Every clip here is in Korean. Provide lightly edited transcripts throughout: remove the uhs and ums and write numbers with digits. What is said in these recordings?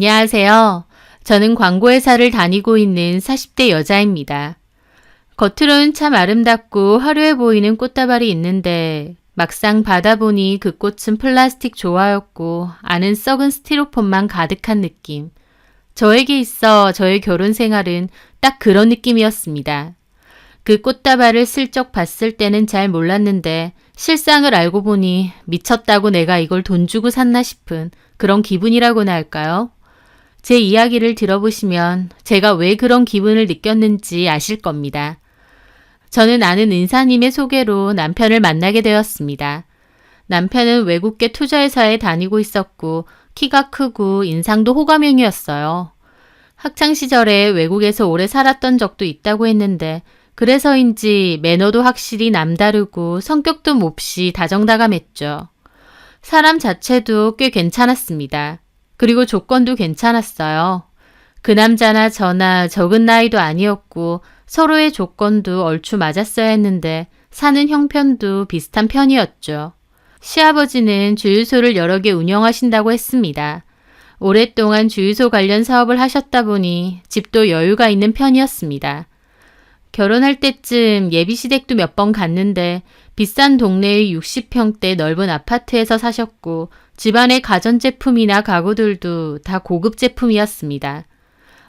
안녕하세요. 저는 광고회사를 다니고 있는 40대 여자입니다. 겉으로는 참 아름답고 화려해 보이는 꽃다발이 있는데 막상 받아보니 그 꽃은 플라스틱 조화였고 안은 썩은 스티로폼만 가득한 느낌. 저에게 있어 저의 결혼 생활은 딱 그런 느낌이었습니다. 그 꽃다발을 슬쩍 봤을 때는 잘 몰랐는데 실상을 알고 보니 미쳤다고 내가 이걸 돈 주고 샀나 싶은 그런 기분이라고나 할까요? 제 이야기를 들어보시면 제가 왜 그런 기분을 느꼈는지 아실 겁니다. 저는 아는 은사님의 소개로 남편을 만나게 되었습니다. 남편은 외국계 투자회사에 다니고 있었고 키가 크고 인상도 호감형이었어요. 학창시절에 외국에서 오래 살았던 적도 있다고 했는데 그래서인지 매너도 확실히 남다르고 성격도 몹시 다정다감했죠. 사람 자체도 꽤 괜찮았습니다. 그리고 조건도 괜찮았어요. 그 남자나 저나 적은 나이도 아니었고 서로의 조건도 얼추 맞았어야 했는데 사는 형편도 비슷한 편이었죠. 시아버지는 주유소를 여러 개 운영하신다고 했습니다. 오랫동안 주유소 관련 사업을 하셨다 보니 집도 여유가 있는 편이었습니다. 결혼할 때쯤 예비시댁도 몇 번 갔는데 비싼 동네의 60평대 넓은 아파트에서 사셨고 집안의 가전제품이나 가구들도 다 고급 제품이었습니다.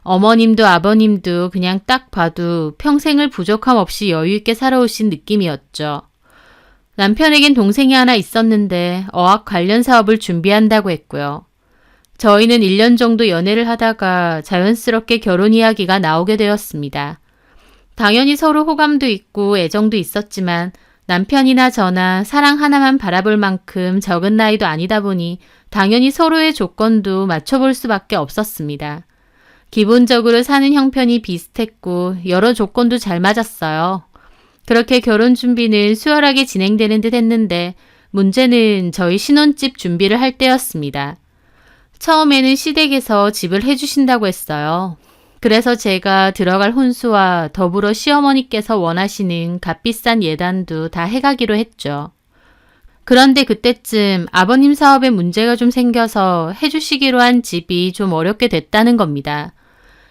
어머님도 아버님도 그냥 딱 봐도 평생을 부족함 없이 여유있게 살아오신 느낌이었죠. 남편에겐 동생이 하나 있었는데 어학 관련 사업을 준비한다고 했고요. 저희는 1년 정도 연애를 하다가 자연스럽게 결혼 이야기가 나오게 되었습니다. 당연히 서로 호감도 있고 애정도 있었지만 남편이나 저나 사랑 하나만 바라볼 만큼 적은 나이도 아니다 보니 당연히 서로의 조건도 맞춰볼 수밖에 없었습니다. 기본적으로 사는 형편이 비슷했고 여러 조건도 잘 맞았어요. 그렇게 결혼 준비는 수월하게 진행되는 듯 했는데 문제는 저희 신혼집 준비를 할 때였습니다. 처음에는 시댁에서 집을 해주신다고 했어요. 그래서 제가 들어갈 혼수와 더불어 시어머니께서 원하시는 값비싼 예단도 다 해가기로 했죠. 그런데 그때쯤 아버님 사업에 문제가 좀 생겨서 해주시기로 한 집이 좀 어렵게 됐다는 겁니다.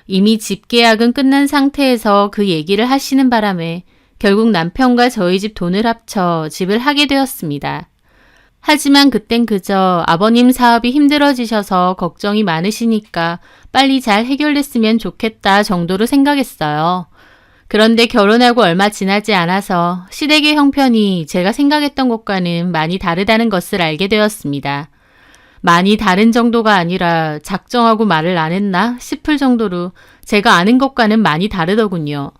이미 집 계약은 끝난 상태에서 그 얘기를 하시는 바람에 결국 남편과 저희 집 돈을 합쳐 집을 하게 되었습니다. 하지만 그땐 그저 아버님 사업이 힘들어지셔서 걱정이 많으시니까 빨리 잘 해결됐으면 좋겠다 정도로 생각했어요. 그런데 결혼하고 얼마 지나지 않아서 시댁의 형편이 제가 생각했던 것과는 많이 다르다는 것을 알게 되었습니다. 많이 다른 정도가 아니라 작정하고 말을 안 했나 싶을 정도로 제가 아는 것과는 많이 다르더군요.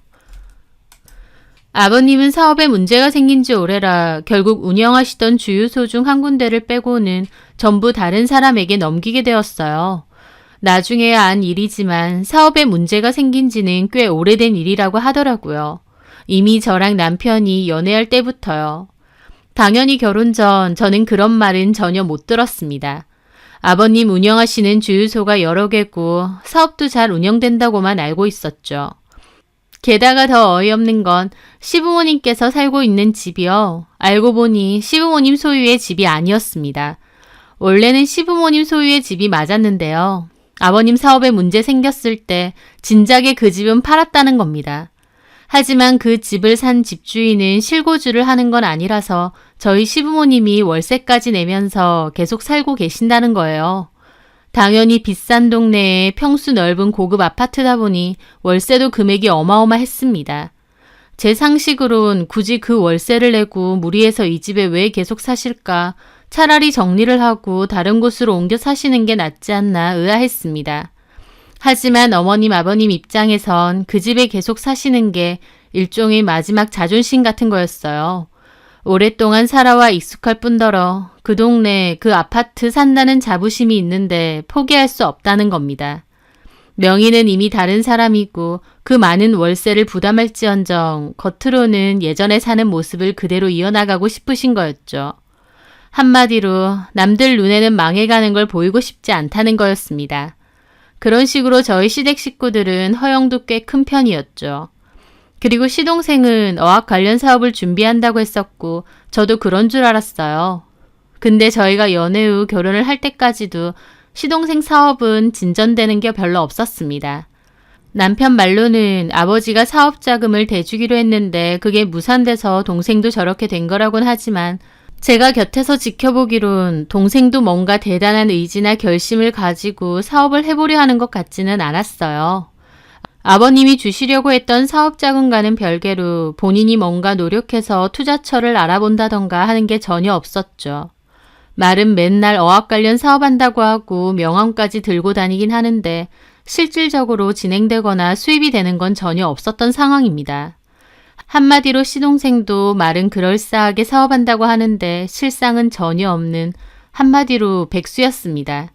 아버님은 사업에 문제가 생긴 지 오래라 결국 운영하시던 주유소 중 한 군데를 빼고는 전부 다른 사람에게 넘기게 되었어요. 나중에야 안 일이지만 사업에 문제가 생긴 지는 꽤 오래된 일이라고 하더라고요. 이미 저랑 남편이 연애할 때부터요. 당연히 결혼 전 저는 그런 말은 전혀 못 들었습니다. 아버님 운영하시는 주유소가 여러 개고 사업도 잘 운영된다고만 알고 있었죠. 게다가 더 어이없는 건 시부모님께서 살고 있는 집이요. 알고 보니 시부모님 소유의 집이 아니었습니다. 원래는 시부모님 소유의 집이 맞았는데요. 아버님 사업에 문제 생겼을 때 진작에 그 집은 팔았다는 겁니다. 하지만 그 집을 산 집주인은 실고주를 하는 건 아니라서 저희 시부모님이 월세까지 내면서 계속 살고 계신다는 거예요. 당연히 비싼 동네에 평수 넓은 고급 아파트다 보니 월세도 금액이 어마어마했습니다. 제 상식으론 굳이 그 월세를 내고 무리해서 이 집에 왜 계속 사실까? 차라리 정리를 하고 다른 곳으로 옮겨 사시는 게 낫지 않나 의아했습니다. 하지만 어머님 아버님 입장에선 그 집에 계속 사시는 게 일종의 마지막 자존심 같은 거였어요. 오랫동안 살아와 익숙할 뿐더러 그 동네 그 아파트 산다는 자부심이 있는데 포기할 수 없다는 겁니다. 명의는 이미 다른 사람이고 그 많은 월세를 부담할지언정 겉으로는 예전에 사는 모습을 그대로 이어나가고 싶으신 거였죠. 한마디로 남들 눈에는 망해가는 걸 보이고 싶지 않다는 거였습니다. 그런 식으로 저희 시댁 식구들은 허영도 꽤 큰 편이었죠. 그리고 시동생은 어학 관련 사업을 준비한다고 했었고 저도 그런 줄 알았어요. 근데 저희가 연애 후 결혼을 할 때까지도 시동생 사업은 진전되는 게 별로 없었습니다. 남편 말로는 아버지가 사업 자금을 대주기로 했는데 그게 무산돼서 동생도 저렇게 된 거라곤 하지만 제가 곁에서 지켜보기론 동생도 뭔가 대단한 의지나 결심을 가지고 사업을 해보려 하는 것 같지는 않았어요. 아버님이 주시려고 했던 사업 자금과는 별개로 본인이 뭔가 노력해서 투자처를 알아본다던가 하는 게 전혀 없었죠. 말은 맨날 어학 관련 사업한다고 하고 명함까지 들고 다니긴 하는데 실질적으로 진행되거나 수입이 되는 건 전혀 없었던 상황입니다. 한마디로 시동생도 말은 그럴싸하게 사업한다고 하는데 실상은 전혀 없는 한마디로 백수였습니다.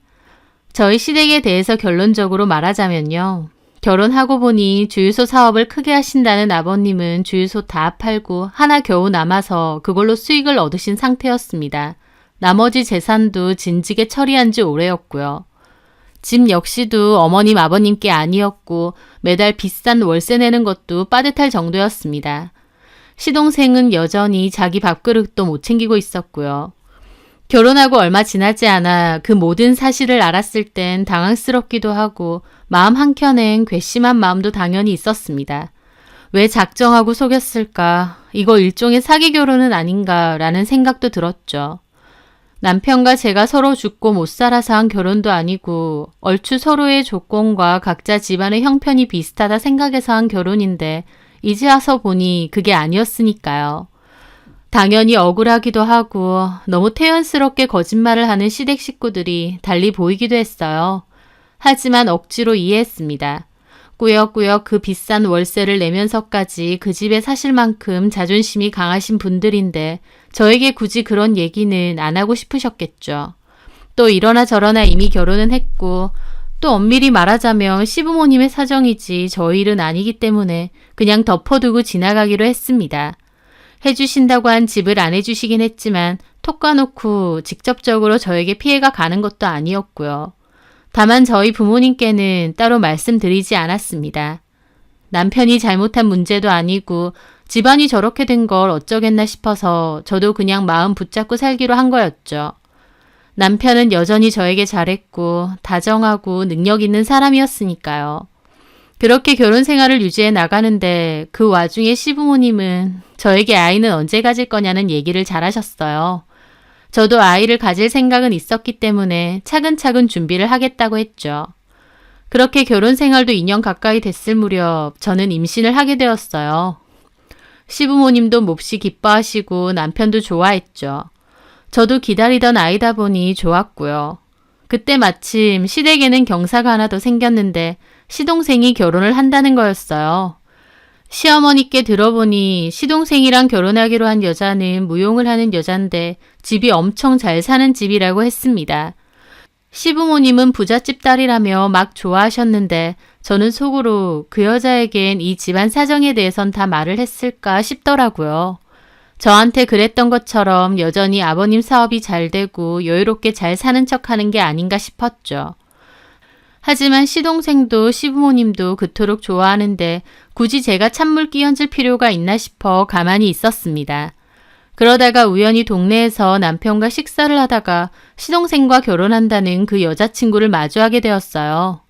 저희 시댁에 대해서 결론적으로 말하자면요. 결혼하고 보니 주유소 사업을 크게 하신다는 아버님은 주유소 다 팔고 하나 겨우 남아서 그걸로 수익을 얻으신 상태였습니다. 나머지 재산도 진즉에 처리한 지 오래였고요. 집 역시도 어머님 아버님께 아니었고 매달 비싼 월세 내는 것도 빠듯할 정도였습니다. 시동생은 여전히 자기 밥그릇도 못 챙기고 있었고요. 결혼하고 얼마 지나지 않아 그 모든 사실을 알았을 땐 당황스럽기도 하고 마음 한켠엔 괘씸한 마음도 당연히 있었습니다. 왜 작정하고 속였을까? 이거 일종의 사기 결혼은 아닌가라는 생각도 들었죠. 남편과 제가 서로 죽고 못 살아서 한 결혼도 아니고 얼추 서로의 조건과 각자 집안의 형편이 비슷하다 생각해서 한 결혼인데 이제 와서 보니 그게 아니었으니까요. 당연히 억울하기도 하고 너무 태연스럽게 거짓말을 하는 시댁 식구들이 달리 보이기도 했어요. 하지만 억지로 이해했습니다. 꾸역꾸역 그 비싼 월세를 내면서까지 그 집에 사실 만큼 자존심이 강하신 분들인데 저에게 굳이 그런 얘기는 안 하고 싶으셨겠죠. 또 이러나 저러나 이미 결혼은 했고 또 엄밀히 말하자면 시부모님의 사정이지 저희 일은 아니기 때문에 그냥 덮어두고 지나가기로 했습니다. 해주신다고 한 집을 안 해주시긴 했지만 톡 까놓고 직접적으로 저에게 피해가 가는 것도 아니었고요. 다만 저희 부모님께는 따로 말씀드리지 않았습니다. 남편이 잘못한 문제도 아니고 집안이 저렇게 된 걸 어쩌겠나 싶어서 저도 그냥 마음 붙잡고 살기로 한 거였죠. 남편은 여전히 저에게 잘했고 다정하고 능력 있는 사람이었으니까요. 그렇게 결혼 생활을 유지해 나가는데 그 와중에 시부모님은 저에게 아이는 언제 가질 거냐는 얘기를 잘하셨어요. 저도 아이를 가질 생각은 있었기 때문에 차근차근 준비를 하겠다고 했죠. 그렇게 결혼 생활도 2년 가까이 됐을 무렵 저는 임신을 하게 되었어요. 시부모님도 몹시 기뻐하시고 남편도 좋아했죠. 저도 기다리던 아이다 보니 좋았고요. 그때 마침 시댁에는 경사가 하나 더 생겼는데 시동생이 결혼을 한다는 거였어요. 시어머니께 들어보니 시동생이랑 결혼하기로 한 여자는 무용을 하는 여잔데 집이 엄청 잘 사는 집이라고 했습니다. 시부모님은 부잣집 딸이라며 막 좋아하셨는데 저는 속으로 그 여자에겐 이 집안 사정에 대해선 다 말을 했을까 싶더라고요. 저한테 그랬던 것처럼 여전히 아버님 사업이 잘 되고 여유롭게 잘 사는 척하는 게 아닌가 싶었죠. 하지만 시동생도 시부모님도 그토록 좋아하는데 굳이 제가 찬물 끼얹을 필요가 있나 싶어 가만히 있었습니다. 그러다가 우연히 동네에서 남편과 식사를 하다가 시동생과 결혼한다는 그 여자친구를 마주하게 되었어요.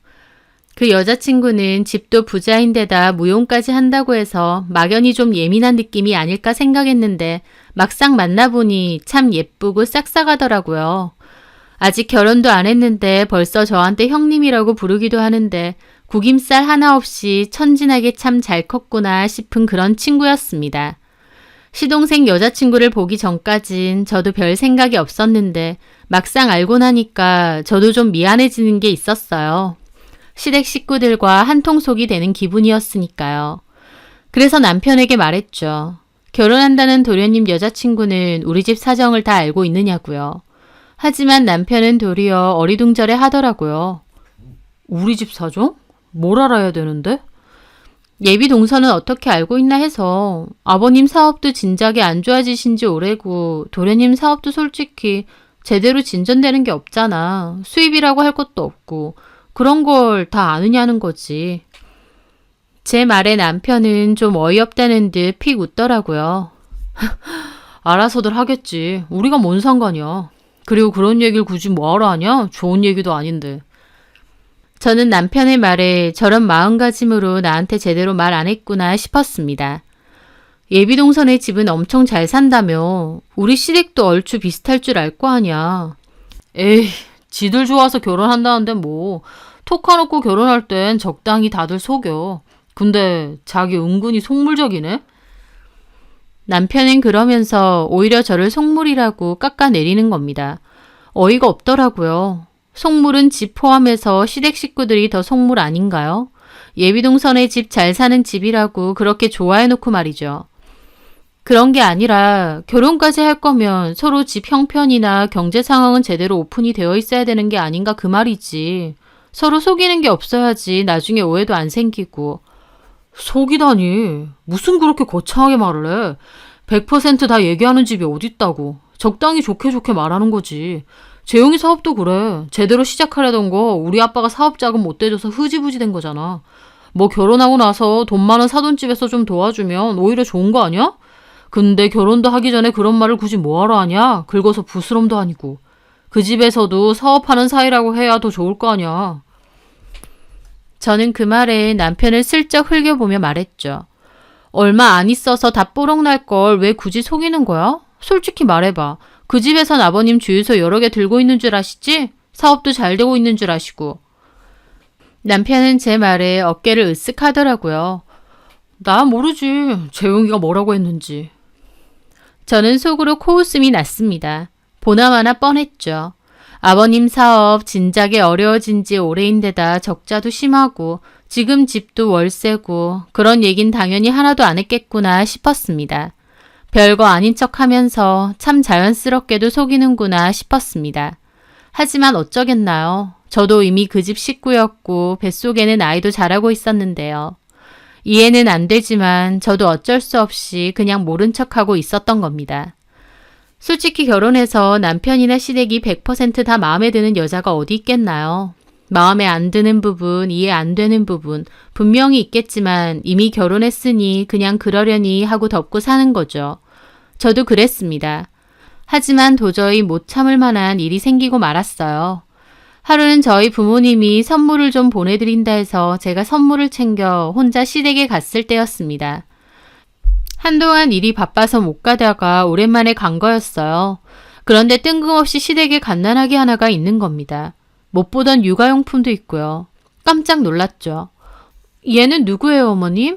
그 여자친구는 집도 부자인데다 무용까지 한다고 해서 막연히 좀 예민한 느낌이 아닐까 생각했는데 막상 만나보니 참 예쁘고 싹싹하더라고요. 아직 결혼도 안 했는데 벌써 저한테 형님이라고 부르기도 하는데 구김살 하나 없이 천진하게 참 잘 컸구나 싶은 그런 친구였습니다. 시동생 여자친구를 보기 전까진 저도 별 생각이 없었는데 막상 알고 나니까 저도 좀 미안해지는 게 있었어요. 시댁 식구들과 한통속이 되는 기분이었으니까요. 그래서 남편에게 말했죠. 결혼한다는 도련님 여자친구는 우리 집 사정을 다 알고 있느냐고요. 하지만 남편은 도리어 어리둥절해 하더라고요. 우리 집 사정? 뭘 알아야 되는데? 예비 동서는 어떻게 알고 있나 해서 아버님 사업도 진작에 안 좋아지신 지 오래고 도련님 사업도 솔직히 제대로 진전되는 게 없잖아. 수입이라고 할 것도 없고 그런 걸 다 아느냐는 거지. 제 말에 남편은 좀 어이없다는 듯 픽 웃더라고요. 알아서들 하겠지. 우리가 뭔 상관이야. 그리고 그런 얘기를 굳이 뭐하러 하냐? 좋은 얘기도 아닌데. 저는 남편의 말에 저런 마음가짐으로 나한테 제대로 말 안 했구나 싶었습니다. 예비동선의 집은 엄청 잘 산다며. 우리 시댁도 얼추 비슷할 줄 알 거 아니야. 에이, 지들 좋아서 결혼한다는데 뭐. 톡 까놓고 결혼할 땐 적당히 다들 속여. 근데 자기 은근히 속물적이네? 남편은 그러면서 오히려 저를 속물이라고 깎아내리는 겁니다. 어이가 없더라고요. 속물은 집 포함해서 시댁 식구들이 더 속물 아닌가요? 예비동선의 집 잘 사는 집이라고 그렇게 좋아해놓고 말이죠. 그런 게 아니라 결혼까지 할 거면 서로 집 형편이나 경제 상황은 제대로 오픈이 되어 있어야 되는 게 아닌가 그 말이지. 서로 속이는 게 없어야지 나중에 오해도 안 생기고. 속이다니. 무슨 그렇게 거창하게 말을 해. 100%다 얘기하는 집이 어딨다고. 적당히 좋게 좋게 말하는 거지. 재용이 사업도 그래. 제대로 시작하려던 거 우리 아빠가 사업 자금 못 대줘서 흐지부지 된 거잖아. 뭐 결혼하고 나서 돈 많은 사돈집에서 좀 도와주면 오히려 좋은 거 아니야? 근데 결혼도 하기 전에 그런 말을 굳이 뭐하러 하냐? 긁어서 부스럼도 아니고. 그 집에서도 사업하는 사이라고 해야 더 좋을 거 아니야. 저는 그 말에 남편을 슬쩍 흘겨보며 말했죠. 얼마 안 있어서 다 뽀록날 걸 왜 굳이 속이는 거야? 솔직히 말해봐. 그 집에선 아버님 주유소 여러 개 들고 있는 줄 아시지? 사업도 잘 되고 있는 줄 아시고. 남편은 제 말에 어깨를 으쓱 하더라고요. 나 모르지. 재용이가 뭐라고 했는지. 저는 속으로 코웃음이 났습니다. 보나마나 뻔했죠. 아버님 사업 진작에 어려워진 지 오래인데다 적자도 심하고 지금 집도 월세고 그런 얘긴 당연히 하나도 안 했겠구나 싶었습니다. 별거 아닌 척하면서 참 자연스럽게도 속이는구나 싶었습니다. 하지만 어쩌겠나요. 저도 이미 그 집 식구였고 뱃속에는 아이도 자라고 있었는데요. 이해는 안 되지만 저도 어쩔 수 없이 그냥 모른 척하고 있었던 겁니다. 솔직히 결혼해서 남편이나 시댁이 100% 다 마음에 드는 여자가 어디 있겠나요? 마음에 안 드는 부분, 이해 안 되는 부분 분명히 있겠지만 이미 결혼했으니 그냥 그러려니 하고 덮고 사는 거죠. 저도 그랬습니다. 하지만 도저히 못 참을 만한 일이 생기고 말았어요. 하루는 저희 부모님이 선물을 좀 보내드린다 해서 제가 선물을 챙겨 혼자 시댁에 갔을 때였습니다. 한동안 일이 바빠서 못 가다가 오랜만에 간 거였어요. 그런데 뜬금없이 시댁에 갓난아기 하나가 있는 겁니다. 못 보던 육아용품도 있고요. 깜짝 놀랐죠. 얘는 누구예요, 어머님?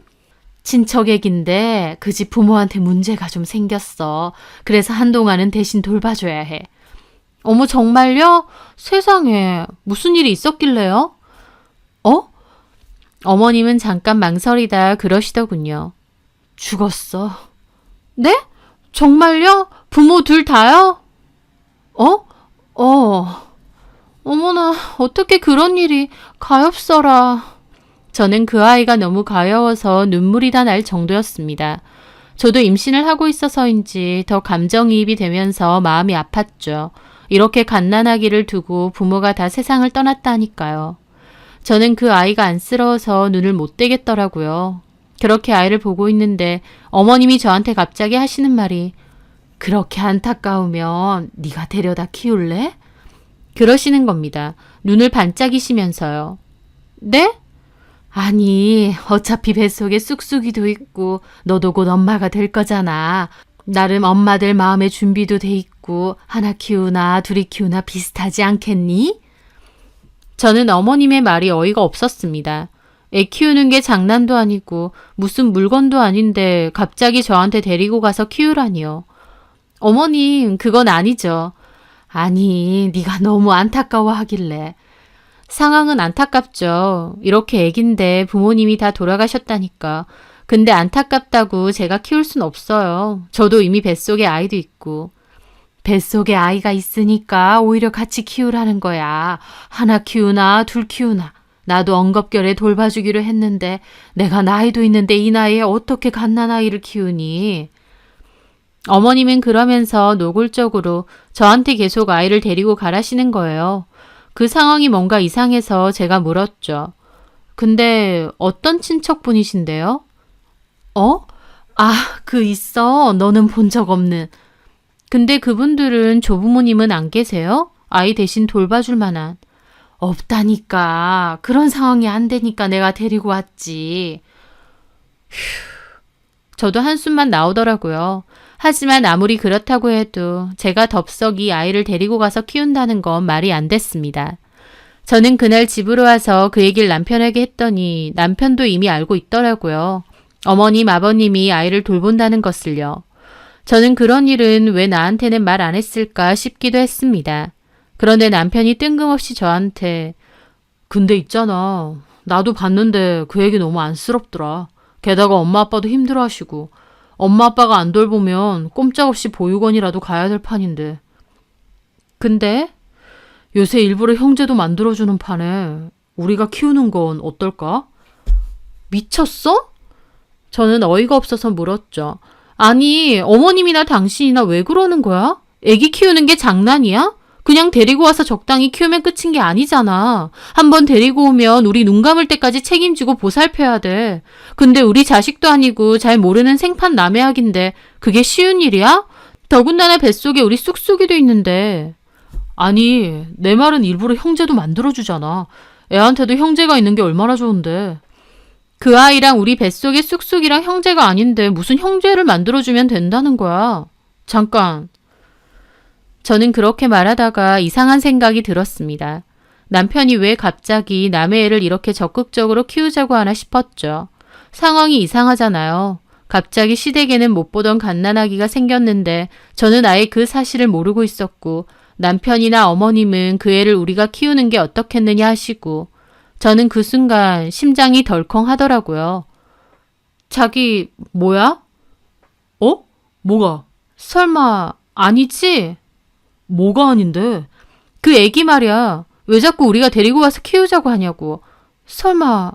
친척 애긴데 그 집 부모한테 문제가 좀 생겼어. 그래서 한동안은 대신 돌봐줘야 해. 어머, 정말요? 세상에, 무슨 일이 있었길래요? 어머님은 잠깐 망설이다 그러시더군요. 죽었어. 네? 정말요? 부모 둘 다요? 어머나, 어떻게 그런 일이, 가엾어라. 저는 그 아이가 너무 가여워서 눈물이 다 날 정도였습니다. 저도 임신을 하고 있어서인지 더 감정이입이 되면서 마음이 아팠죠. 이렇게 갓난아기를 두고 부모가 다 세상을 떠났다니까요. 저는 그 아이가 안쓰러워서 눈을 못 떼겠더라고요. 그렇게 아이를 보고 있는데 어머님이 저한테 갑자기 하시는 말이 그렇게 안타까우면 네가 데려다 키울래? 그러시는 겁니다. 눈을 반짝이시면서요. 네? 아니, 어차피 뱃속에 쑥쑥이도 있고 너도 곧 엄마가 될 거잖아. 나름 엄마들 마음의 준비도 돼 있고 하나 키우나 둘이 키우나 비슷하지 않겠니? 저는 어머님의 말이 어이가 없었습니다. 애 키우는 게 장난도 아니고 무슨 물건도 아닌데 갑자기 저한테 데리고 가서 키우라니요. 어머님, 그건 아니죠. 아니, 네가 너무 안타까워하길래. 상황은 안타깝죠. 이렇게 애긴데 부모님이 다 돌아가셨다니까. 근데 안타깝다고 제가 키울 순 없어요. 저도 이미 뱃속에 아이도 있고. 뱃속에 아이가 있으니까 오히려 같이 키우라는 거야. 하나 키우나 둘 키우나. 나도 엉겁결에 돌봐주기로 했는데 내가 나이도 있는데 이 나이에 어떻게 갓난아이를 키우니? 어머님은 그러면서 노골적으로 저한테 계속 아이를 데리고 가라시는 거예요. 그 상황이 뭔가 이상해서 제가 물었죠. 근데 어떤 친척분이신데요? 그 있어. 너는 본 적 없는. 근데 그분들은 조부모님은 안 계세요? 아이 대신 돌봐줄 만한. 없다니까. 그런 상황이 안 되니까 내가 데리고 왔지. 저도 한숨만 나오더라고요. 하지만 아무리 그렇다고 해도 제가 덥석 이 아이를 데리고 가서 키운다는 건 말이 안 됐습니다. 저는 그날 집으로 와서 그 얘기를 남편에게 했더니 남편도 이미 알고 있더라고요. 어머님, 아버님이 아이를 돌본다는 것을요. 저는 그런 일은 왜 나한테는 말 안 했을까 싶기도 했습니다. 그런데 남편이 뜬금없이 저한테 근데 있잖아. 나도 봤는데 그 얘기 너무 안쓰럽더라. 게다가 엄마 아빠도 힘들어하시고 엄마 아빠가 안 돌보면 꼼짝없이 보육원이라도 가야 될 판인데. 근데 요새 일부러 형제도 만들어주는 판에 우리가 키우는 건 어떨까? 미쳤어? 저는 어이가 없어서 물었죠. 아니, 어머님이나 당신이나 왜 그러는 거야? 애기 키우는 게 장난이야? 그냥 데리고 와서 적당히 키우면 끝인 게 아니잖아. 한번 데리고 오면 우리 눈 감을 때까지 책임지고 보살펴야 돼. 근데 우리 자식도 아니고 잘 모르는 생판 남의 아기인데 그게 쉬운 일이야? 더군다나 뱃속에 우리 쑥쑥이도 있는데. 아니, 내 말은 일부러 형제도 만들어주잖아. 애한테도 형제가 있는 게 얼마나 좋은데. 그 아이랑 우리 뱃속의 쑥쑥이랑 형제가 아닌데 무슨 형제를 만들어주면 된다는 거야. 잠깐. 저는 그렇게 말하다가 이상한 생각이 들었습니다. 남편이 왜 갑자기 남의 애를 이렇게 적극적으로 키우자고 하나 싶었죠. 상황이 이상하잖아요. 갑자기 시댁에는 못 보던 갓난아기가 생겼는데 저는 아예 그 사실을 모르고 있었고 남편이나 어머님은 그 애를 우리가 키우는 게 어떻겠느냐 하시고 저는 그 순간 심장이 덜컹 하더라고요. 자기 뭐야? 어? 뭐가? 설마 아니지? 뭐가 아닌데? 그 애기 말이야. 왜 자꾸 우리가 데리고 와서 키우자고 하냐고. 설마.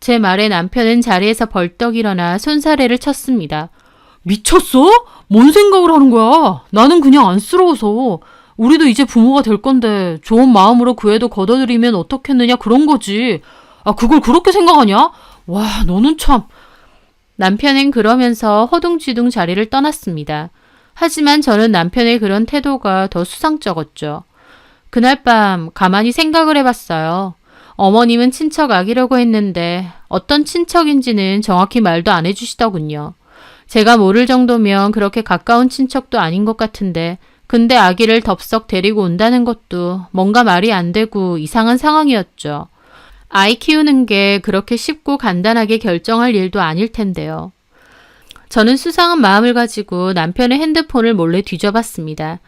제 말에 남편은 자리에서 벌떡 일어나 손사래를 쳤습니다. 미쳤어? 뭔 생각을 하는 거야? 나는 그냥 안쓰러워서. 우리도 이제 부모가 될 건데 좋은 마음으로 그 애도 걷어들이면 어떻겠느냐 그런 거지. 아, 그걸 그렇게 생각하냐? 와, 너는 참. 남편은 그러면서 허둥지둥 자리를 떠났습니다. 하지만 저는 남편의 그런 태도가 더 수상쩍었죠. 그날 밤 가만히 생각을 해봤어요. 어머님은 친척 아기라고 했는데 어떤 친척인지는 정확히 말도 안 해주시더군요. 제가 모를 정도면 그렇게 가까운 친척도 아닌 것 같은데 근데 아기를 덥석 데리고 온다는 것도 뭔가 말이 안 되고 이상한 상황이었죠. 아이 키우는 게 그렇게 쉽고 간단하게 결정할 일도 아닐 텐데요. 저는 수상한 마음을 가지고 남편의 핸드폰을 몰래 뒤져봤습니다.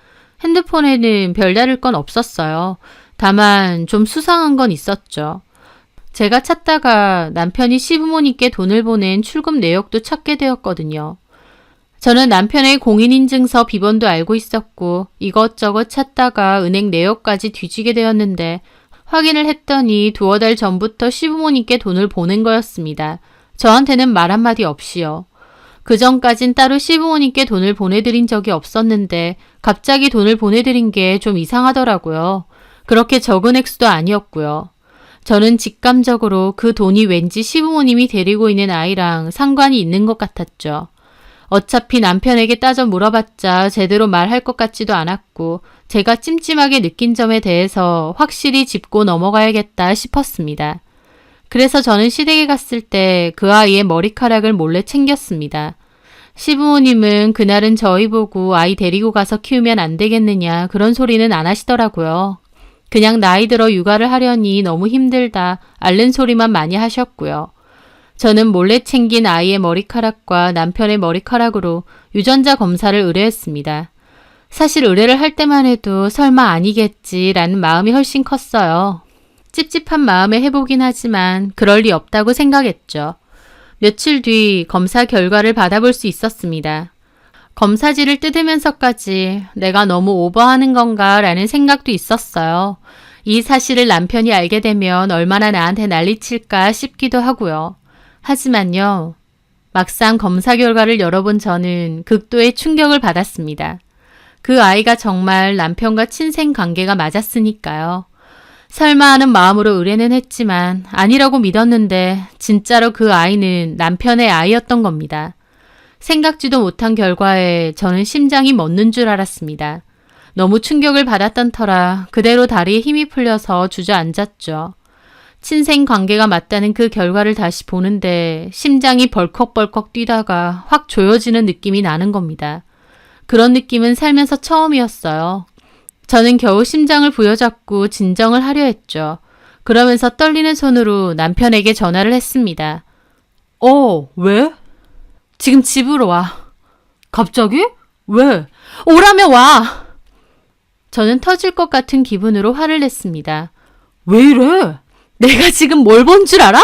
핸드폰에는 별다를 건 없었어요. 다만 좀 수상한 건 있었죠. 제가 찾다가 남편이 시부모님께 돈을 보낸 출금 내역도 찾게 되었거든요. 저는 남편의 공인인증서 비번도 알고 있었고 이것저것 찾다가 은행 내역까지 뒤지게 되었는데 확인을 했더니 두어 달 전부터 시부모님께 돈을 보낸 거였습니다. 저한테는 말 한마디 없이요. 그 전까진 따로 시부모님께 돈을 보내드린 적이 없었는데 갑자기 돈을 보내드린 게 좀 이상하더라고요. 그렇게 적은 액수도 아니었고요. 저는 직감적으로 그 돈이 왠지 시부모님이 데리고 있는 아이랑 상관이 있는 것 같았죠. 어차피 남편에게 따져 물어봤자 제대로 말할 것 같지도 않았고 제가 찜찜하게 느낀 점에 대해서 확실히 짚고 넘어가야겠다 싶었습니다. 그래서 저는 시댁에 갔을 때 그 아이의 머리카락을 몰래 챙겼습니다. 시부모님은 그날은 저희 보고 아이 데리고 가서 키우면 안 되겠느냐 그런 소리는 안 하시더라고요. 그냥 나이 들어 육아를 하려니 너무 힘들다 앓는 소리만 많이 하셨고요. 저는 몰래 챙긴 아이의 머리카락과 남편의 머리카락으로 유전자 검사를 의뢰했습니다. 사실 의뢰를 할 때만 해도 설마 아니겠지라는 마음이 훨씬 컸어요. 찝찝한 마음에 해보긴 하지만 그럴 리 없다고 생각했죠. 며칠 뒤 검사 결과를 받아볼 수 있었습니다. 검사지를 뜯으면서까지 내가 너무 오버하는 건가 라는 생각도 있었어요. 이 사실을 남편이 알게 되면 얼마나 나한테 난리칠까 싶기도 하고요. 하지만요. 막상 검사 결과를 열어본 저는 극도의 충격을 받았습니다. 그 아이가 정말 남편과 친생 관계가 맞았으니까요. 설마 하는 마음으로 의뢰는 했지만 아니라고 믿었는데 진짜로 그 아이는 남편의 아이였던 겁니다. 생각지도 못한 결과에 저는 심장이 멎는 줄 알았습니다. 너무 충격을 받았던 터라 그대로 다리에 힘이 풀려서 주저앉았죠. 친생 관계가 맞다는 그 결과를 다시 보는데 심장이 벌컥벌컥 뛰다가 확 조여지는 느낌이 나는 겁니다. 그런 느낌은 살면서 처음이었어요. 저는 겨우 심장을 부여잡고 진정을 하려 했죠. 그러면서 떨리는 손으로 남편에게 전화를 했습니다. 왜? 지금 집으로 와. 갑자기? 왜? 오라면 와! 저는 터질 것 같은 기분으로 화를 냈습니다. 왜 이래? 내가 지금 뭘 본 줄 알아?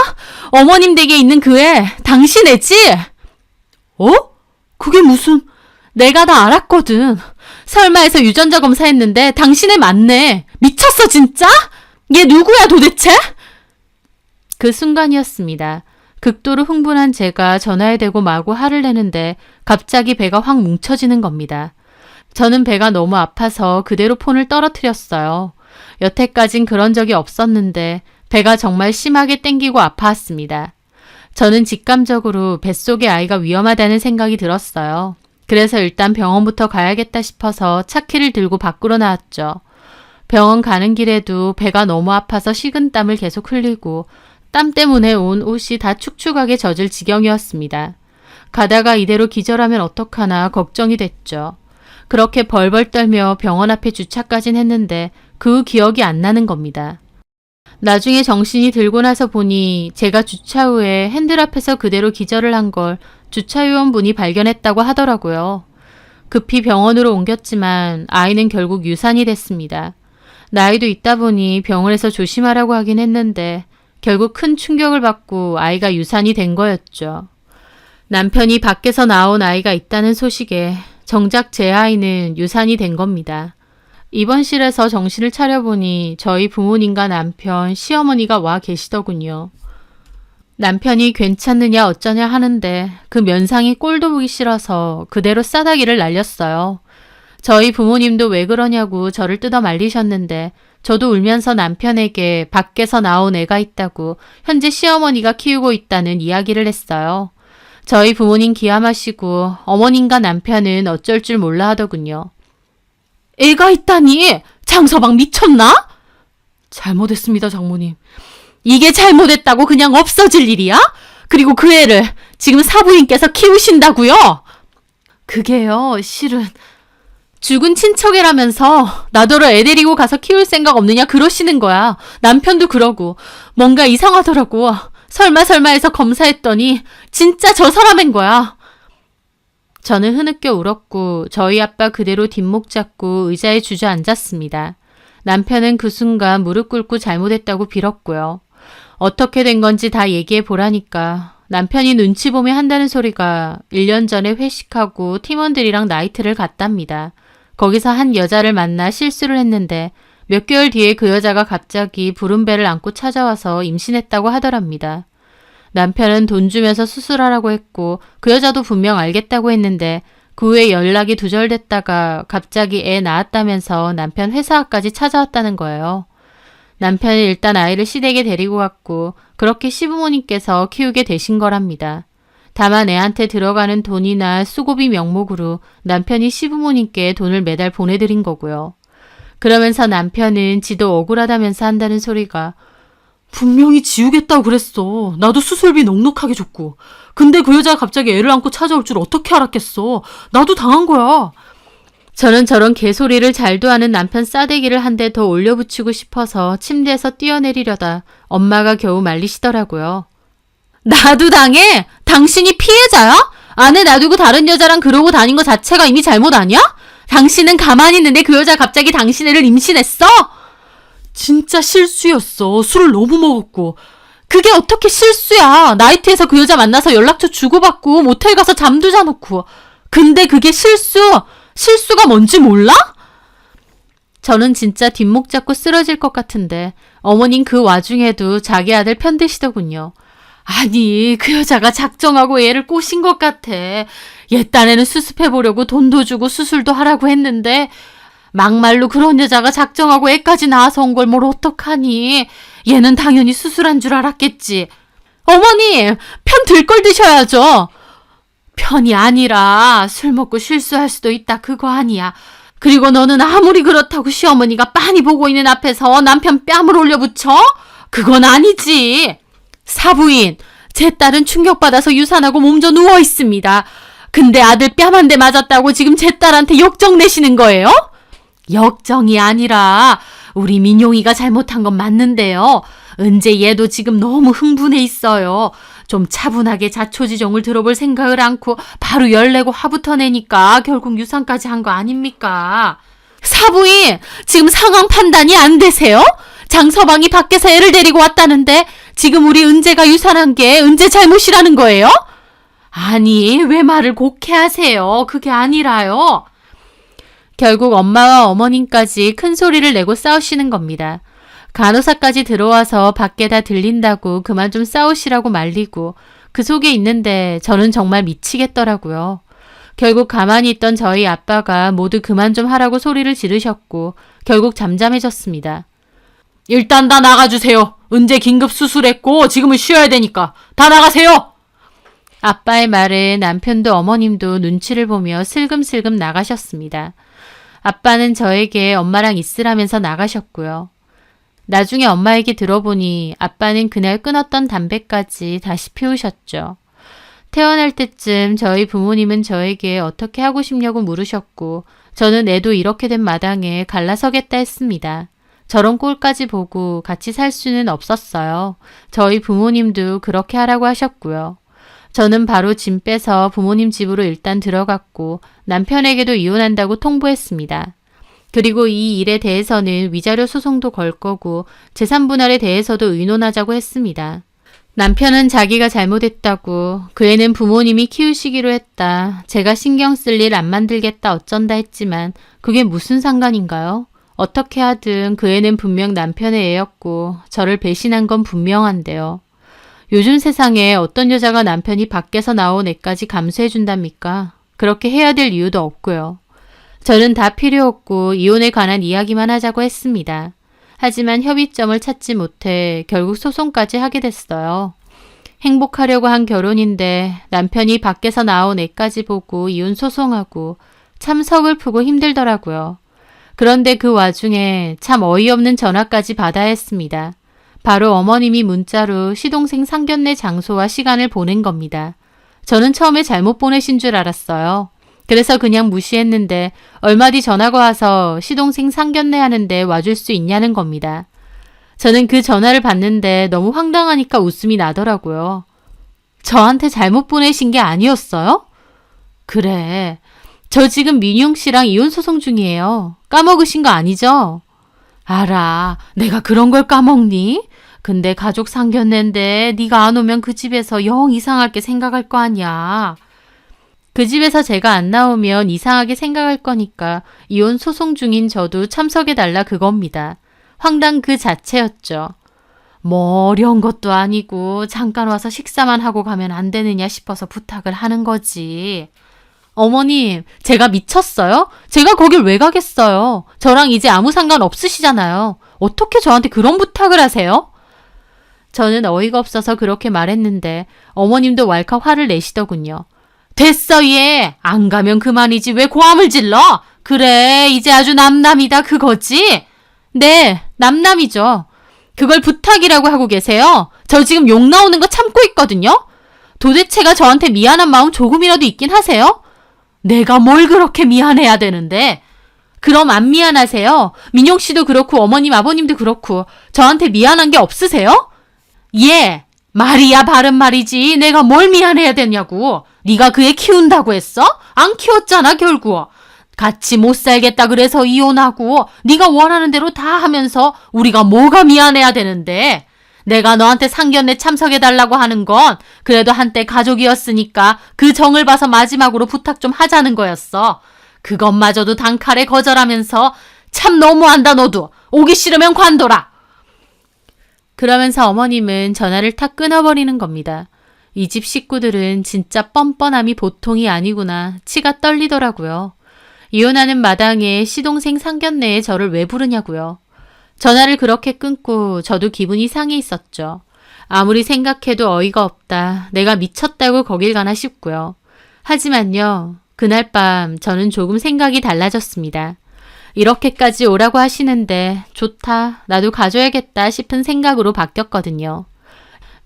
어머님 댁에 있는 그 애, 당신 애지? 그게 무슨... 내가 다 알았거든. 설마해서 유전자 검사했는데 당신애 맞네. 미쳤어 진짜? 얘 누구야 도대체? 그 순간이었습니다. 극도로 흥분한 제가 전화에 대고 마구 화를 내는데 갑자기 배가 확 뭉쳐지는 겁니다. 저는 배가 너무 아파서 그대로 폰을 떨어뜨렸어요. 여태까진 그런 적이 없었는데 배가 정말 심하게 땡기고 아파왔습니다. 저는 직감적으로 뱃속의 아이가 위험하다는 생각이 들었어요. 그래서 일단 병원부터 가야겠다 싶어서 차키를 들고 밖으로 나왔죠. 병원 가는 길에도 배가 너무 아파서 식은땀을 계속 흘리고 땀 때문에 온 옷이 다 축축하게 젖을 지경이었습니다. 가다가 이대로 기절하면 어떡하나 걱정이 됐죠. 그렇게 벌벌 떨며 병원 앞에 주차까진 했는데 그 기억이 안 나는 겁니다. 나중에 정신이 들고 나서 보니 제가 주차 후에 핸들 앞에서 그대로 기절을 한 걸 주차요원분이 발견했다고 하더라고요. 급히 병원으로 옮겼지만 아이는 결국 유산이 됐습니다. 나이도 있다 보니 병원에서 조심하라고 하긴 했는데 결국 큰 충격을 받고 아이가 유산이 된 거였죠. 남편이 밖에서 나온 아이가 있다는 소식에 정작 제 아이는 유산이 된 겁니다. 입원실에서 정신을 차려보니 저희 부모님과 남편, 시어머니가 와 계시더군요. 남편이 괜찮느냐 어쩌냐 하는데 그 면상이 꼴도 보기 싫어서 그대로 싸다기를 날렸어요. 저희 부모님도 왜 그러냐고 저를 뜯어 말리셨는데 저도 울면서 남편에게 밖에서 나온 애가 있다고 현재 시어머니가 키우고 있다는 이야기를 했어요. 저희 부모님 기함하시고 어머님과 남편은 어쩔 줄 몰라 하더군요. 애가 있다니! 장서방 미쳤나? 잘못했습니다, 장모님. 이게 잘못했다고 그냥 없어질 일이야? 그리고 그 애를 지금 사부인께서 키우신다고요? 그게요, 실은 죽은 친척이라면서 나더러 애 데리고 가서 키울 생각 없느냐 그러시는 거야. 남편도 그러고 뭔가 이상하더라고. 설마 해서 검사했더니 진짜 저 사람인 거야. 저는 흐느껴 울었고 저희 아빠 그대로 뒷목 잡고 의자에 주저앉았습니다. 남편은 그 순간 무릎 꿇고 잘못했다고 빌었고요. 어떻게 된 건지 다 얘기해 보라니까 남편이 눈치 보며 한다는 소리가 1년 전에 회식하고 팀원들이랑 나이트를 갔답니다. 거기서 한 여자를 만나 실수를 했는데 몇 개월 뒤에 그 여자가 갑자기 부른 배를 안고 찾아와서 임신했다고 하더랍니다. 남편은 돈 주면서 수술하라고 했고 그 여자도 분명 알겠다고 했는데 그 후에 연락이 두절됐다가 갑자기 애 낳았다면서 남편 회사까지 찾아왔다는 거예요. 남편이 일단 아이를 시댁에 데리고 갔고 그렇게 시부모님께서 키우게 되신 거랍니다. 다만 애한테 들어가는 돈이나 수고비 명목으로 남편이 시부모님께 돈을 매달 보내드린 거고요. 그러면서 남편은 지도 억울하다면서 한다는 소리가 분명히 지우겠다고 그랬어. 나도 수술비 넉넉하게 줬고. 근데 그 여자가 갑자기 애를 안고 찾아올 줄 어떻게 알았겠어. 나도 당한 거야. 저는 저런 개소리를 잘도 하는 남편 싸대기를 한 대 더 올려붙이고 싶어서 침대에서 뛰어내리려다 엄마가 겨우 말리시더라고요. 나도 당해? 당신이 피해자야? 아내 놔두고 다른 여자랑 그러고 다닌 거 자체가 이미 잘못 아니야? 당신은 가만히 있는데 그 여자 갑자기 당신 애를 임신했어? 진짜 실수였어. 술을 너무 먹었고. 그게 어떻게 실수야. 나이트에서 그 여자 만나서 연락처 주고받고 모텔 가서 잠도 자놓고. 근데 그게 실수가 뭔지 몰라? 저는 진짜 뒷목 잡고 쓰러질 것 같은데 어머님 그 와중에도 자기 아들 편드시더군요. 아니 그 여자가 작정하고 얘를 꼬신 것 같아. 얘 딴에는 수습해보려고 돈도 주고 수술도 하라고 했는데 막말로 그런 여자가 작정하고 애까지 낳아서 온 걸 뭘 어떡하니. 얘는 당연히 수술한 줄 알았겠지. 어머니 편 들 걸 드셔야죠. 편이 아니라 술 먹고 실수할 수도 있다 그거 아니야. 그리고 너는 아무리 그렇다고 시어머니가 빤히 보고 있는 앞에서 남편 뺨을 올려붙여? 그건 아니지. 사부인, 제 딸은 충격받아서 유산하고 몸져 누워 있습니다. 근데 아들 뺨 한 대 맞았다고 지금 제 딸한테 역정 내시는 거예요? 역정이 아니라 우리 민용이가 잘못한 건 맞는데요. 은재 얘도 지금 너무 흥분해 있어요. 좀 차분하게 자초지종을 들어볼 생각을 않고 바로 열내고 화부터 내니까 결국 유산까지 한 거 아닙니까? 사부인, 지금 상황 판단이 안 되세요? 장서방이 밖에서 애를 데리고 왔다는데 지금 우리 은재가 유산한 게 은재 잘못이라는 거예요? 아니, 왜 말을 곱게 하세요? 그게 아니라요. 결국 엄마와 어머님까지 큰 소리를 내고 싸우시는 겁니다. 간호사까지 들어와서 밖에 다 들린다고 그만 좀 싸우시라고 말리고 그 속에 있는데 저는 정말 미치겠더라고요. 결국 가만히 있던 저희 아빠가 모두 그만 좀 하라고 소리를 지르셨고 결국 잠잠해졌습니다. 일단 다 나가주세요. 은재 긴급 수술했고 지금은 쉬어야 되니까 다 나가세요. 아빠의 말에 남편도 어머님도 눈치를 보며 슬금슬금 나가셨습니다. 아빠는 저에게 엄마랑 있으라면서 나가셨고요. 나중에 엄마에게 들어보니 아빠는 그날 끊었던 담배까지 다시 피우셨죠. 태어날 때쯤 저희 부모님은 저에게 어떻게 하고 싶냐고 물으셨고 저는 애도 이렇게 된 마당에 갈라서겠다 했습니다. 저런 꼴까지 보고 같이 살 수는 없었어요. 저희 부모님도 그렇게 하라고 하셨고요. 저는 바로 짐 빼서 부모님 집으로 일단 들어갔고 남편에게도 이혼한다고 통보했습니다. 그리고 이 일에 대해서는 위자료 소송도 걸 거고 재산분할에 대해서도 의논하자고 했습니다. 남편은 자기가 잘못했다고 그 애는 부모님이 키우시기로 했다. 제가 신경 쓸 일 안 만들겠다 어쩐다 했지만 그게 무슨 상관인가요? 어떻게 하든 그 애는 분명 남편의 애였고 저를 배신한 건 분명한데요. 요즘 세상에 어떤 여자가 남편이 밖에서 나온 애까지 감수해준답니까? 그렇게 해야 될 이유도 없고요. 저는 다 필요 없고 이혼에 관한 이야기만 하자고 했습니다. 하지만 협의점을 찾지 못해 결국 소송까지 하게 됐어요. 행복하려고 한 결혼인데 남편이 밖에서 나온 애까지 보고 이혼 소송하고 참 서글프고 힘들더라고요. 그런데 그 와중에 참 어이없는 전화까지 받아야 했습니다. 바로 어머님이 문자로 시동생 상견례 장소와 시간을 보낸 겁니다. 저는 처음에 잘못 보내신 줄 알았어요. 그래서 그냥 무시했는데 얼마 뒤 전화가 와서 시동생 상견례 하는데 와줄 수 있냐는 겁니다. 저는 그 전화를 받는데 너무 황당하니까 웃음이 나더라고요. 저한테 잘못 보내신 게 아니었어요? 그래. 저 지금 민용 씨랑 이혼 소송 중이에요. 까먹으신 거 아니죠? 알아. 내가 그런 걸 까먹니? 근데 가족 상견례인데 네가 안 오면 그 집에서 영 이상하게 생각할 거 아니야. 그 집에서 제가 안 나오면 이상하게 생각할 거니까 이혼 소송 중인 저도 참석해달라 그겁니다. 황당 그 자체였죠. 뭐 어려운 것도 아니고 잠깐 와서 식사만 하고 가면 안 되느냐 싶어서 부탁을 하는 거지. 어머님, 제가 미쳤어요? 제가 거길 왜 가겠어요? 저랑 이제 아무 상관 없으시잖아요. 어떻게 저한테 그런 부탁을 하세요? 저는 어이가 없어서 그렇게 말했는데 어머님도 왈칵 화를 내시더군요. 됐어 얘! 안 가면 그만이지 왜 고함을 질러? 그래 이제 아주 남남이다 그거지? 네, 남남이죠. 그걸 부탁이라고 하고 계세요? 저 지금 욕 나오는 거 참고 있거든요? 도대체가 저한테 미안한 마음 조금이라도 있긴 하세요? 내가 뭘 그렇게 미안해야 되는데? 그럼 안 미안하세요? 민용 씨도 그렇고 어머님 아버님도 그렇고 저한테 미안한 게 없으세요? 예, 말이야 바른 말이지. 내가 뭘 미안해야 되냐고. 네가 그 애 키운다고 했어? 안 키웠잖아 결국. 같이 못 살겠다 그래서 이혼하고 네가 원하는 대로 다 하면서 우리가 뭐가 미안해야 되는데. 내가 너한테 상견례 참석해달라고 하는 건 그래도 한때 가족이었으니까 그 정을 봐서 마지막으로 부탁 좀 하자는 거였어. 그것마저도 단칼에 거절하면서 참 너무한다 너도. 오기 싫으면 관둬라. 그러면서 어머님은 전화를 탁 끊어버리는 겁니다. 이 집 식구들은 진짜 뻔뻔함이 보통이 아니구나. 치가 떨리더라고요. 이혼하는 마당에 시동생 상견례에 저를 왜 부르냐고요. 전화를 그렇게 끊고 저도 기분이 상해 있었죠. 아무리 생각해도 어이가 없다. 내가 미쳤다고 거길 가나 싶고요. 하지만요, 그날 밤 저는 조금 생각이 달라졌습니다. 이렇게까지 오라고 하시는데 좋다, 나도 가져야겠다 싶은 생각으로 바뀌었거든요.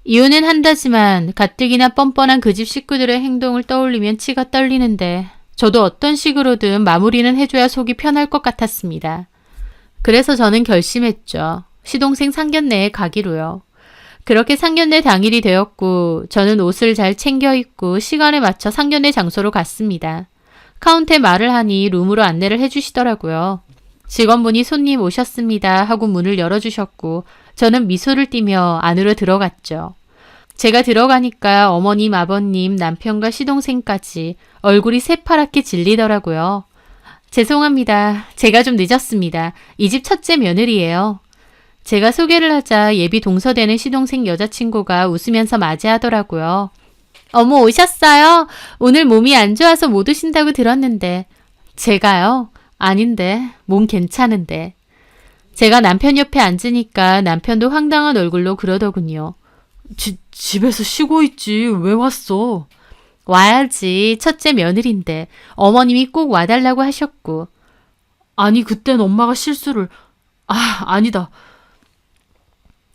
이혼은 한다지만 가뜩이나 뻔뻔한 그 집 식구들의 행동을 떠올리면 치가 떨리는데 저도 어떤 식으로든 마무리는 해줘야 속이 편할 것 같았습니다. 그래서 저는 결심했죠. 시동생 상견례에 가기로요. 그렇게 상견례 당일이 되었고 저는 옷을 잘 챙겨 입고 시간에 맞춰 상견례 장소로 갔습니다. 카운터에 말을 하니 룸으로 안내를 해주시더라고요. 직원분이 손님 오셨습니다 하고 문을 열어주셨고 저는 미소를 띠며 안으로 들어갔죠. 제가 들어가니까 어머님, 아버님, 남편과 시동생까지 얼굴이 새파랗게 질리더라고요. 죄송합니다. 제가 좀 늦었습니다. 이 집 첫째 며느리예요. 제가 소개를 하자 예비 동서되는 시동생 여자친구가 웃으면서 맞이하더라고요. 어머, 오셨어요? 오늘 몸이 안 좋아서 못 오신다고 들었는데. 제가요? 아닌데, 몸 괜찮은데. 제가 남편 옆에 앉으니까 남편도 황당한 얼굴로 그러더군요. 집에서 쉬고 있지. 왜 왔어? 와야지. 첫째 며느리인데. 어머님이 꼭 와달라고 하셨고. 아니, 그땐 엄마가 실수를. 아니다.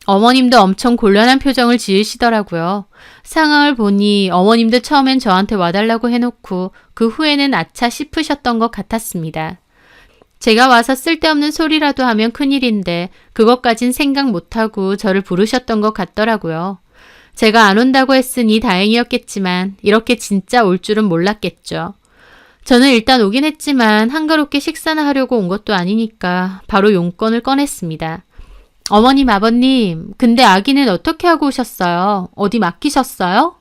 어머님도 엄청 곤란한 표정을 지으시더라고요. 상황을 보니 어머님도 처음엔 저한테 와달라고 해놓고 그 후에는 아차 싶으셨던 것 같았습니다. 제가 와서 쓸데없는 소리라도 하면 큰일인데 그것까진 생각 못하고 저를 부르셨던 것 같더라고요. 제가 안 온다고 했으니 다행이었겠지만 이렇게 진짜 올 줄은 몰랐겠죠. 저는 일단 오긴 했지만 한가롭게 식사나 하려고 온 것도 아니니까 바로 용건을 꺼냈습니다. 어머님, 아버님, 근데 아기는 어떻게 하고 오셨어요? 어디 맡기셨어요?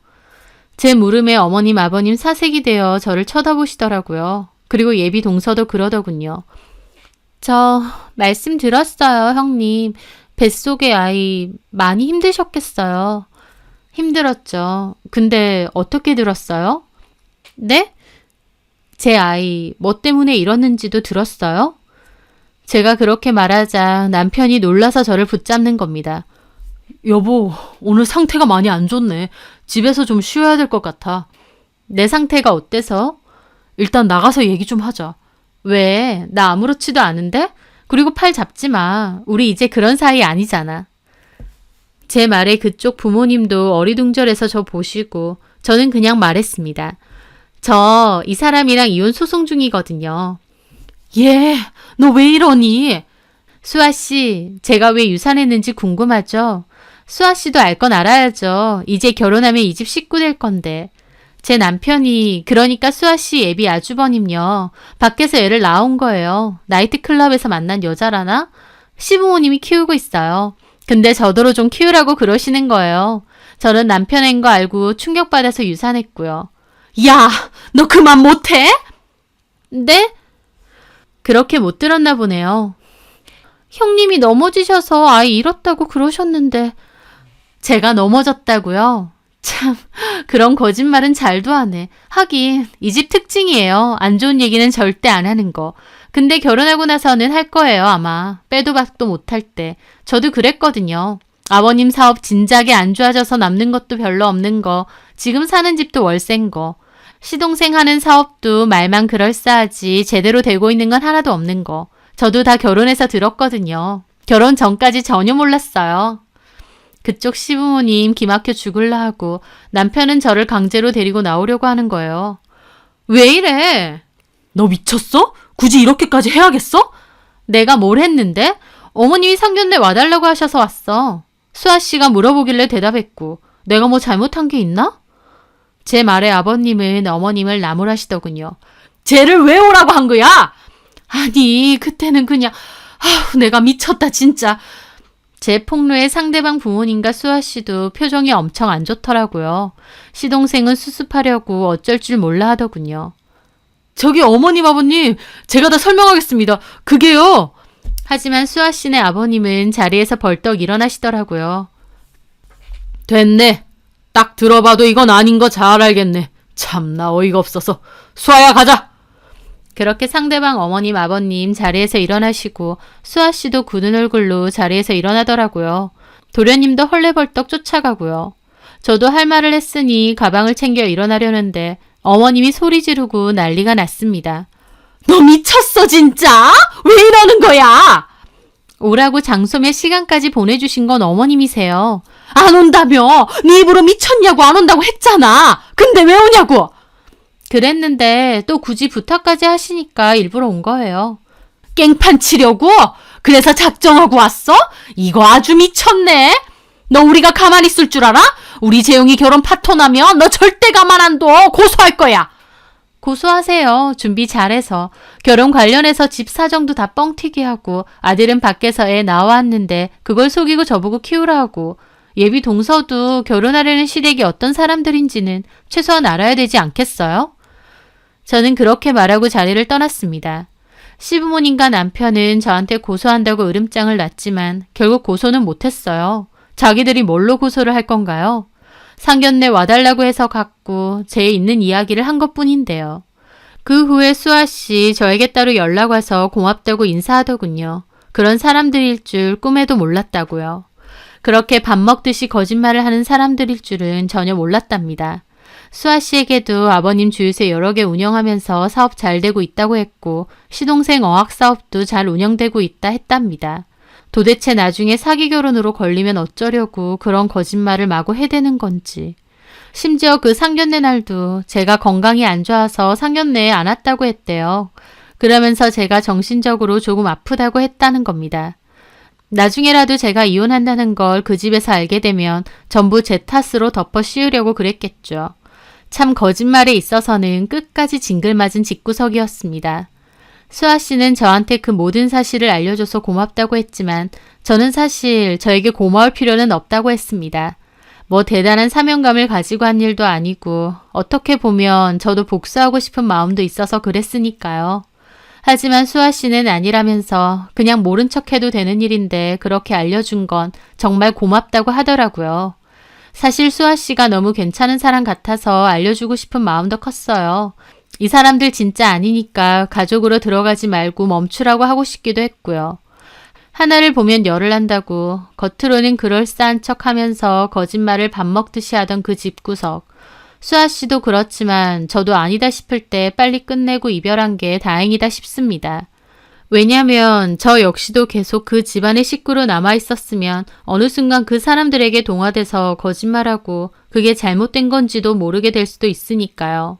제 물음에 어머님, 아버님 사색이 되어 저를 쳐다보시더라고요. 그리고 예비 동서도 그러더군요. 저 말씀 들었어요, 형님. 뱃속의 아이 많이 힘드셨겠어요. 힘들었죠. 근데 어떻게 들었어요? 네? 제 아이 뭐 때문에 이러는지도 들었어요? 제가 그렇게 말하자 남편이 놀라서 저를 붙잡는 겁니다. 여보, 오늘 상태가 많이 안 좋네. 집에서 좀 쉬어야 될 것 같아. 내 상태가 어때서? 일단 나가서 얘기 좀 하자. 왜? 나 아무렇지도 않은데? 그리고 팔 잡지 마. 우리 이제 그런 사이 아니잖아. 제 말에 그쪽 부모님도 어리둥절해서 저 보시고 저는 그냥 말했습니다. 저 이 사람이랑 이혼 소송 중이거든요. 예, 너 왜 이러니? 수아 씨, 제가 왜 유산했는지 궁금하죠? 수아 씨도 알 건 알아야죠. 이제 결혼하면 이 집 식구 될 건데. 제 남편이, 그러니까 수아 씨 예비 아주버님요. 밖에서 애를 낳은 거예요. 나이트클럽에서 만난 여자라나? 시부모님이 키우고 있어요. 근데 저더러 좀 키우라고 그러시는 거예요. 저는 남편인 거 알고 충격받아서 유산했고요. 야, 너 그만 못해? 네? 그렇게 못 들었나 보네요. 형님이 넘어지셔서 아이 잃었다고 그러셨는데 제가 넘어졌다고요? 참, 그런 거짓말은 잘도 하네. 하긴 이 집 특징이에요. 안 좋은 얘기는 절대 안 하는 거. 근데 결혼하고 나서는 할 거예요, 아마. 빼도 박도 못할 때. 저도 그랬거든요. 아버님 사업 진작에 안 좋아져서 남는 것도 별로 없는 거. 지금 사는 집도 월세인 거. 시동생 하는 사업도 말만 그럴싸하지 제대로 되고 있는 건 하나도 없는 거. 저도 다 결혼해서 들었거든요. 결혼 전까지 전혀 몰랐어요. 그쪽 시부모님 기막혀 죽을라 하고 남편은 저를 강제로 데리고 나오려고 하는 거예요. 왜 이래? 너 미쳤어? 굳이 이렇게까지 해야겠어? 내가 뭘 했는데? 어머님이 상견례 와달라고 하셔서 왔어. 수아 씨가 물어보길래 대답했고 내가 뭐 잘못한 게 있나? 제 말에 아버님은 어머님을 나무라시더군요. 쟤를 왜 오라고 한 거야? 아니, 그때는 그냥 내가 미쳤다 진짜. 제 폭로에 상대방 부모님과 수아 씨도 표정이 엄청 안 좋더라고요. 시동생은 수습하려고 어쩔 줄 몰라 하더군요. 저기 어머님, 아버님, 제가 다 설명하겠습니다. 그게요. 하지만 수아 씨네 아버님은 자리에서 벌떡 일어나시더라고요. 됐네. 딱 들어봐도 이건 아닌 거 잘 알겠네. 참나 어이가 없어서. 수아야 가자. 그렇게 상대방 어머님, 아버님 자리에서 일어나시고 수아 씨도 굳은 얼굴로 자리에서 일어나더라고요. 도련님도 헐레벌떡 쫓아가고요. 저도 할 말을 했으니 가방을 챙겨 일어나려는데 어머님이 소리 지르고 난리가 났습니다. 너 미쳤어 진짜? 왜 이러는 거야? 오라고 장소매 시간까지 보내주신 건 어머님이세요. 안 온다며? 네 입으로 미쳤냐고 안 온다고 했잖아. 근데 왜 오냐고? 그랬는데 또 굳이 부탁까지 하시니까 일부러 온 거예요. 깽판 치려고? 그래서 작정하고 왔어? 이거 아주 미쳤네. 너 우리가 가만히 있을 줄 알아? 우리 재용이 결혼 파토나면 너 절대 가만 안 둬. 고소할 거야. 고소하세요. 준비 잘해서. 결혼 관련해서 집 사정도 다 뻥튀기 하고 아들은 밖에서 애 낳아왔는데 그걸 속이고 저보고 키우라 하고 예비 동서도 결혼하려는 시댁이 어떤 사람들인지는 최소한 알아야 되지 않겠어요? 저는 그렇게 말하고 자리를 떠났습니다. 시부모님과 남편은 저한테 고소한다고 으름장을 놨지만 결국 고소는 못했어요. 자기들이 뭘로 고소를 할 건가요? 상견례 와달라고 해서 갔고 제 있는 이야기를 한 것뿐인데요. 그 후에 수아씨 저에게 따로 연락 와서 고맙다고 인사하더군요. 그런 사람들일 줄 꿈에도 몰랐다고요. 그렇게 밥 먹듯이 거짓말을 하는 사람들일 줄은 전혀 몰랐답니다. 수아씨에게도 아버님 주유소 여러 개 운영하면서 사업 잘 되고 있다고 했고 시동생 어학 사업도 잘 운영되고 있다 했답니다. 도대체 나중에 사기 결혼으로 걸리면 어쩌려고 그런 거짓말을 마구 해대는 건지. 심지어 그 상견례 날도 제가 건강이 안 좋아서 상견례에 안 왔다고 했대요. 그러면서 제가 정신적으로 조금 아프다고 했다는 겁니다. 나중에라도 제가 이혼한다는 걸 그 집에서 알게 되면 전부 제 탓으로 덮어 씌우려고 그랬겠죠. 참 거짓말에 있어서는 끝까지 징글맞은 집구석이었습니다. 수아 씨는 저한테 그 모든 사실을 알려줘서 고맙다고 했지만 저는 사실 저에게 고마울 필요는 없다고 했습니다. 뭐 대단한 사명감을 가지고 한 일도 아니고 어떻게 보면 저도 복수하고 싶은 마음도 있어서 그랬으니까요. 하지만 수아 씨는 아니라면서 그냥 모른 척해도 되는 일인데 그렇게 알려준 건 정말 고맙다고 하더라고요. 사실 수아 씨가 너무 괜찮은 사람 같아서 알려주고 싶은 마음도 컸어요. 이 사람들 진짜 아니니까 가족으로 들어가지 말고 멈추라고 하고 싶기도 했고요. 하나를 보면 열을 난다고 겉으로는 그럴싸한 척하면서 거짓말을 밥 먹듯이 하던 그 집구석. 수아 씨도 그렇지만 저도 아니다 싶을 때 빨리 끝내고 이별한 게 다행이다 싶습니다. 왜냐면 저 역시도 계속 그 집안의 식구로 남아있었으면 어느 순간 그 사람들에게 동화돼서 거짓말하고 그게 잘못된 건지도 모르게 될 수도 있으니까요.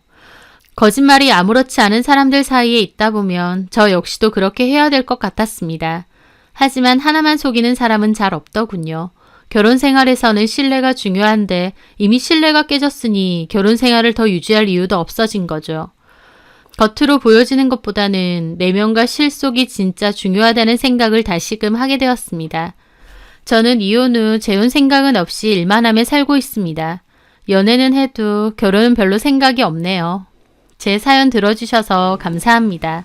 거짓말이 아무렇지 않은 사람들 사이에 있다 보면 저 역시도 그렇게 해야 될 것 같았습니다. 하지만 하나만 속이는 사람은 잘 없더군요. 결혼 생활에서는 신뢰가 중요한데 이미 신뢰가 깨졌으니 결혼 생활을 더 유지할 이유도 없어진 거죠. 겉으로 보여지는 것보다는 내면과 실속이 진짜 중요하다는 생각을 다시금 하게 되었습니다. 저는 이혼 후 재혼 생각은 없이 일만 하며 살고 있습니다. 연애는 해도 결혼은 별로 생각이 없네요. 제 사연 들어주셔서 감사합니다.